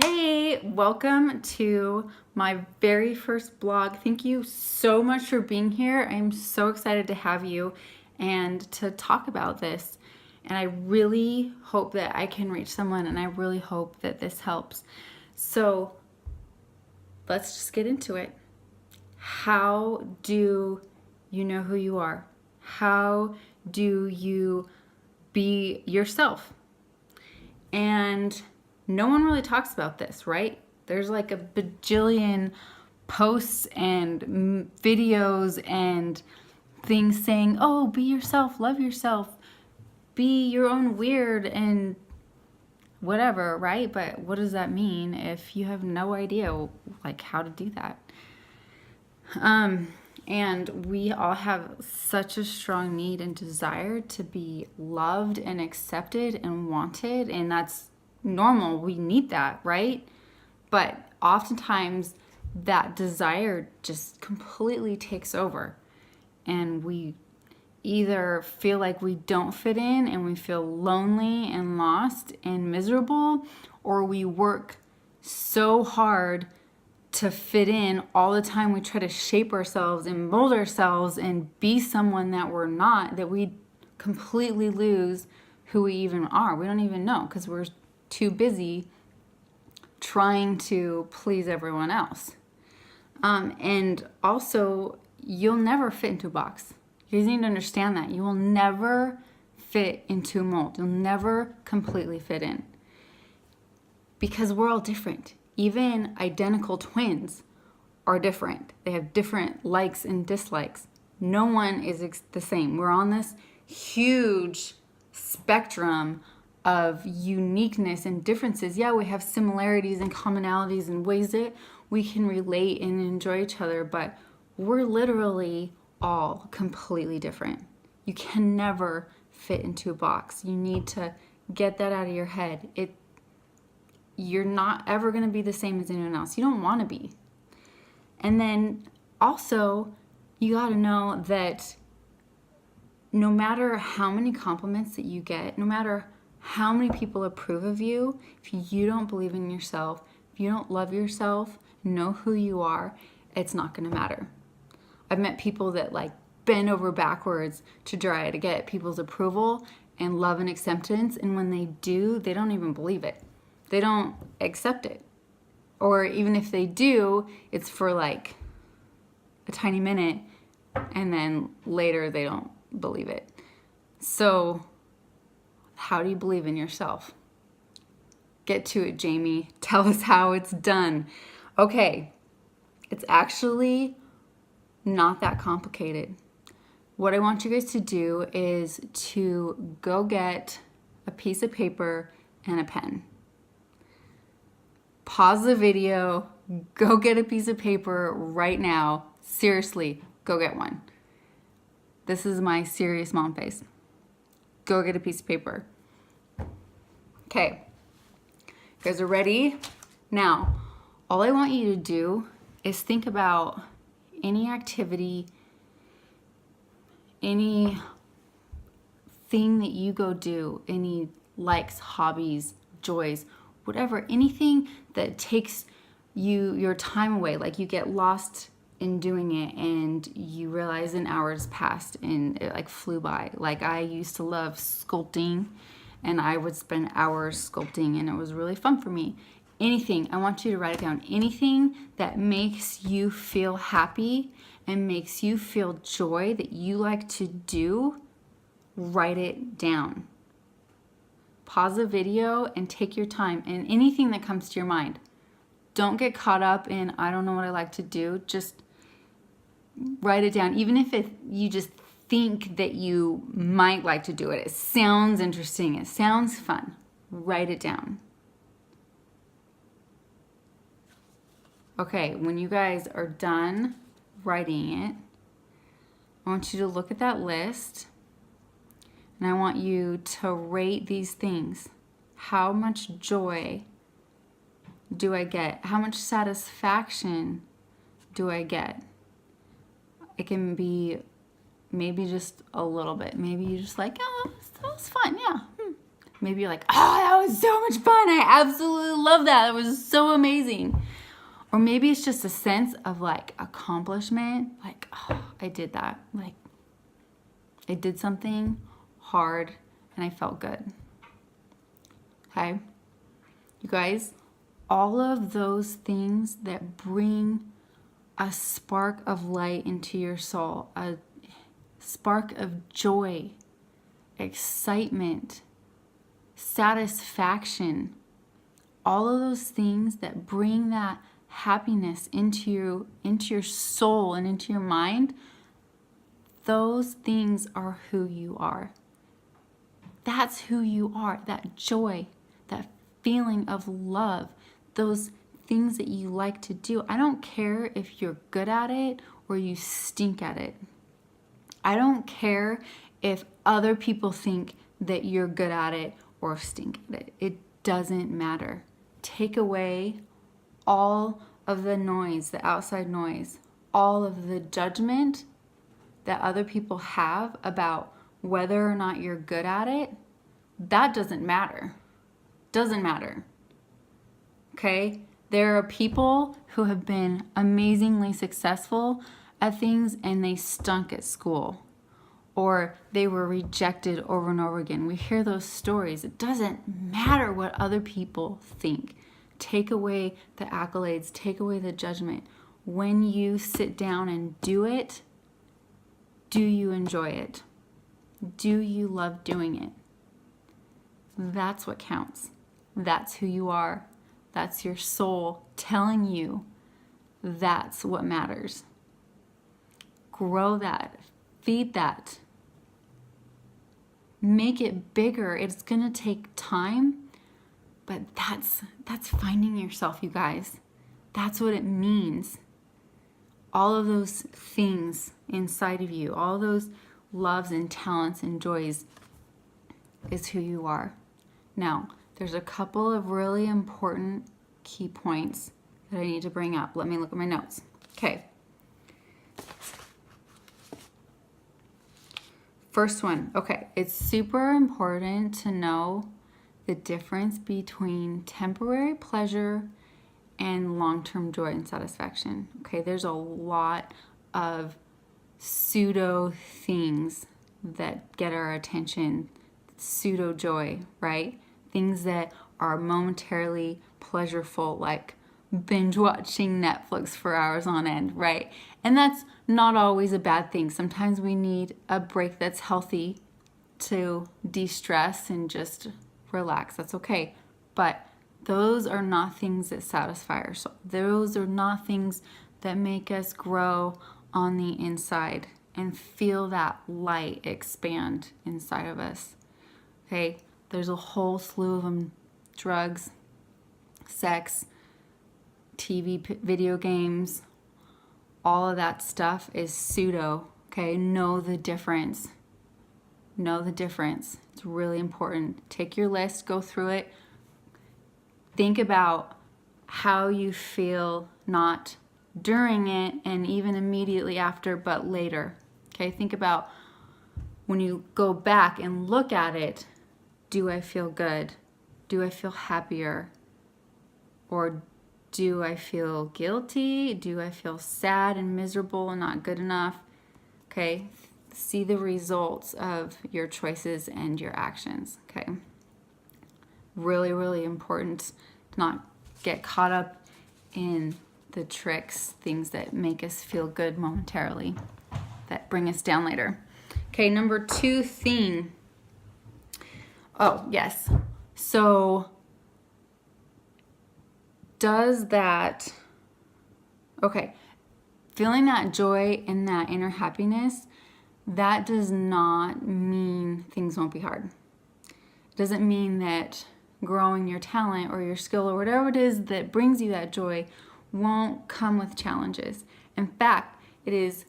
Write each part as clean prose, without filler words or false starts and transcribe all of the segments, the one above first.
Hey, welcome to my very first blog. Thank you so much for being here. I'm so excited to have you and to talk about this. And I really hope that I can reach someone, and I really hope that this helps. So let's just get into it. How do you know who you are? How do you be yourself? And no one really talks about this, right? There's like a bajillion posts and videos and things saying, oh, be yourself, love yourself, be your own weird and whatever, right? But what does that mean if you have no idea like how to do that? And we all have such a strong need and desire to be loved and accepted and wanted, and that's normal. We need that, right? But oftentimes that desire just completely takes over, and we either feel like we don't fit in and we feel lonely and lost and miserable, or we work so hard to fit in all the time. We try to shape ourselves and mold ourselves and be someone that we're not, that we completely lose who we even are. We don't even know because we're too busy trying to please everyone else. And also, you'll never fit into a box. You guys need to understand that. You will never fit into a mold. You'll never completely fit in because we're all different. Even identical twins are different. They have different likes and dislikes. No one is the same. We're on this huge spectrum of uniqueness and differences. Yeah, we have similarities and commonalities and ways that we can relate and enjoy each other, but we're literally all completely different. You can never fit into a box. You need to get that out of your head. You're not ever going to be the same as anyone else. You don't want to be. And then also, you got to know that no matter how many compliments that you get, no matter how many people approve of you, if you don't believe in yourself, if you don't love yourself, know who you are, it's not going to matter. I've met people that like bend over backwards to try to get people's approval and love and acceptance, and when they do, they don't even believe it. They don't accept it. Or even if they do, it's for like a tiny minute, and then later they don't believe it. So how do you believe in yourself? Get to it, Jamie. Tell us how it's done. Okay, it's actually not that complicated. What I want you guys to do is to go get a piece of paper and a pen. Pause the video, go get a piece of paper right now. Seriously, go get one. This is my serious mom face. Go get a piece of paper. Okay, you guys are ready? Now, all I want you to do is think about any activity, any thing that you go do, any likes, hobbies, joys, whatever, anything that takes your time away, like you get lost in doing it and you realize an hour's passed and it like flew by. Like I used to love sculpting and I would spend hours sculpting and it was really fun for me. Anything, I want you to write it down. Anything that makes you feel happy and makes you feel joy that you like to do, write it down. Pause the video and take your time, and anything that comes to your mind. Don't get caught up in, I don't know what I like to do. Just write it down. Even if you just think that you might like to do it. It sounds interesting. It sounds fun. Write it down. Okay, when you guys are done writing it, I want you to look at that list. And I want you to rate these things. How much joy do I get? How much satisfaction do I get? It can be maybe just a little bit. Maybe you just like, oh, that was fun, yeah. Maybe you're like, oh, that was so much fun. I absolutely love that. It was so amazing. Or maybe it's just a sense of like accomplishment. Like, oh, I did that. Like, I did something hard and I felt good. Okay? You guys, all of those things that bring a spark of light into your soul, a spark of joy, excitement, satisfaction, all of those things that bring that happiness into your soul and into your mind, those things are who you are. That's who you are. That joy, that feeling of love, those things that you like to do. I don't care if you're good at it or you stink at it. I don't care if other people think that you're good at it or stink at it. It doesn't matter. Take away all of the noise, the outside noise, all of the judgment that other people have about whether or not you're good at it. That doesn't matter. Doesn't matter. Okay? There are people who have been amazingly successful at things and they stunk at school, or they were rejected over and over again. We hear those stories. It doesn't matter what other people think. Take away the accolades, take away the judgment. When you sit down and do it, do you enjoy it? Do you love doing it? That's what counts. That's who you are. That's your soul telling you that's what matters. Grow that. Feed that. Make it bigger. It's going to take time, but that's finding yourself, you guys. That's what it means. All of those things inside of you, all those loves and talents and joys is who you are. Now, there's a couple of really important key points that I need to bring up. Let me look at my notes. Okay. First one. Okay. It's super important to know the difference between temporary pleasure and long-term joy and satisfaction. Okay. There's a lot of pseudo things that get our attention. Pseudo joy, right? Things that are momentarily pleasureful, like binge watching Netflix for hours on end, right? And that's not always a bad thing. Sometimes we need a break that's healthy to de-stress and just relax. That's okay. But those are not things that satisfy our soul. Those are not things that make us grow on the inside and feel that light expand inside of us. Okay? There's a whole slew of them. Drugs, sex, TV, video games, all of that stuff is pseudo. Okay? Know the difference. Know the difference. It's really important. Take your list, go through it. Think about how you feel, not during it and even immediately after, but later. Okay? Think about when you go back and look at it, do I feel good? Do I feel happier? Or do I feel guilty? Do I feel sad and miserable and not good enough? Okay? See the results of your choices and your actions. Okay? Really, really important to not get caught up in the tricks, things that make us feel good momentarily, that bring us down later. Okay, number 2 thing. Oh, yes. So, does that, okay, feeling that joy and that inner happiness, that does not mean things won't be hard. It doesn't mean that growing your talent or your skill or whatever it is that brings you that joy won't come with challenges. In fact, it is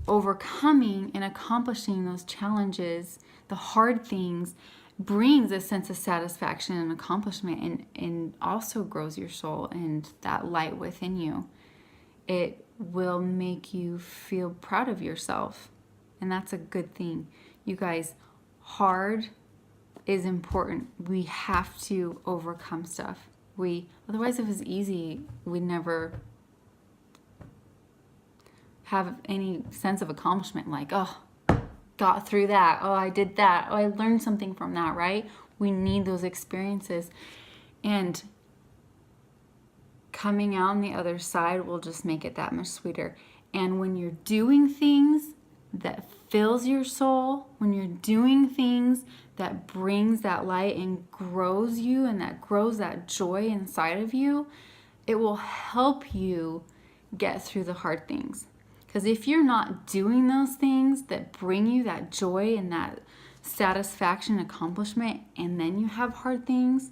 overcoming and accomplishing those challenges, the hard things, brings a sense of satisfaction and accomplishment, and also grows your soul and that light within you. It will make you feel proud of yourself, and that's a good thing. You guys, hard is important. We have to overcome stuff. Otherwise, if it was easy, we'd never have any sense of accomplishment. Like, oh, got through that. Oh, I did that. Oh, I learned something from that, right? We need those experiences. And coming out on the other side will just make it that much sweeter. And when you're doing things that fills your soul, when you're doing things that brings that light and grows you and that grows that joy inside of you, it will help you get through the hard things. Because if you're not doing those things that bring you that joy and that satisfaction, accomplishment, and then you have hard things,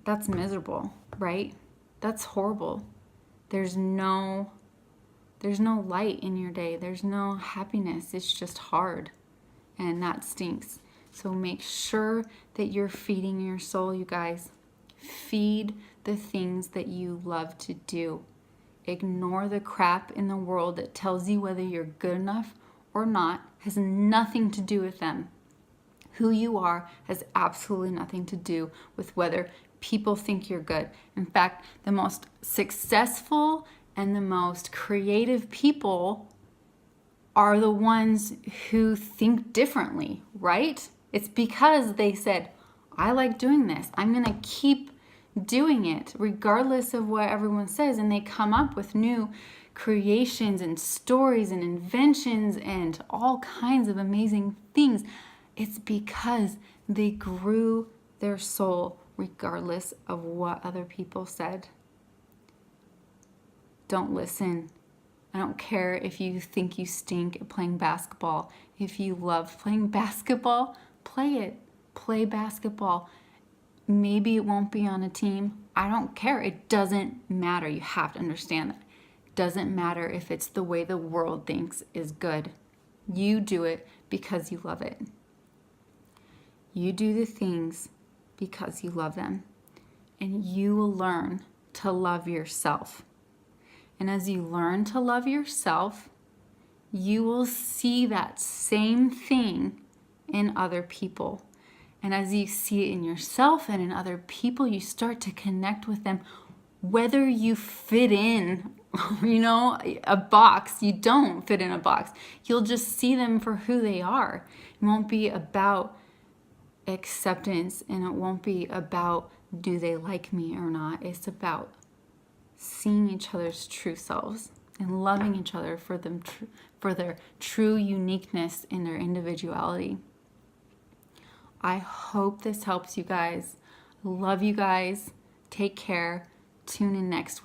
that's miserable, right? That's horrible. There's no light in your day. There's no happiness. It's just hard. And that stinks. So make sure that you're feeding your soul, you guys. Feed the things that you love to do. Ignore the crap in the world that tells you whether you're good enough or not. Has nothing to do with them. Who you are has absolutely nothing to do with whether people think you're good. In fact, the most successful and the most creative people are the ones who think differently, right? It's because they said, I like doing this. I'm going to keep doing it regardless of what everyone says. And they come up with new creations and stories and inventions and all kinds of amazing things. It's because they grew their soul regardless of what other people said. Don't listen. I don't care if you think you stink at playing basketball. If you love playing basketball, play it. Play basketball. Maybe it won't be on a team. I don't care. It doesn't matter. You have to understand that. It doesn't matter if it's the way the world thinks is good. You do it because you love it. You do the things because you love them. And you will learn to love yourself. And as you learn to love yourself, you will see that same thing in other people. And as you see it in yourself and in other people, you start to connect with them. Whether you fit in, a box, you don't fit in a box. You'll just see them for who they are. It won't be about acceptance, and it won't be about do they like me or not. It's about seeing each other's true selves and loving each other for their true uniqueness in their individuality. I hope this helps you guys. Love you guys. Take care. Tune in next week.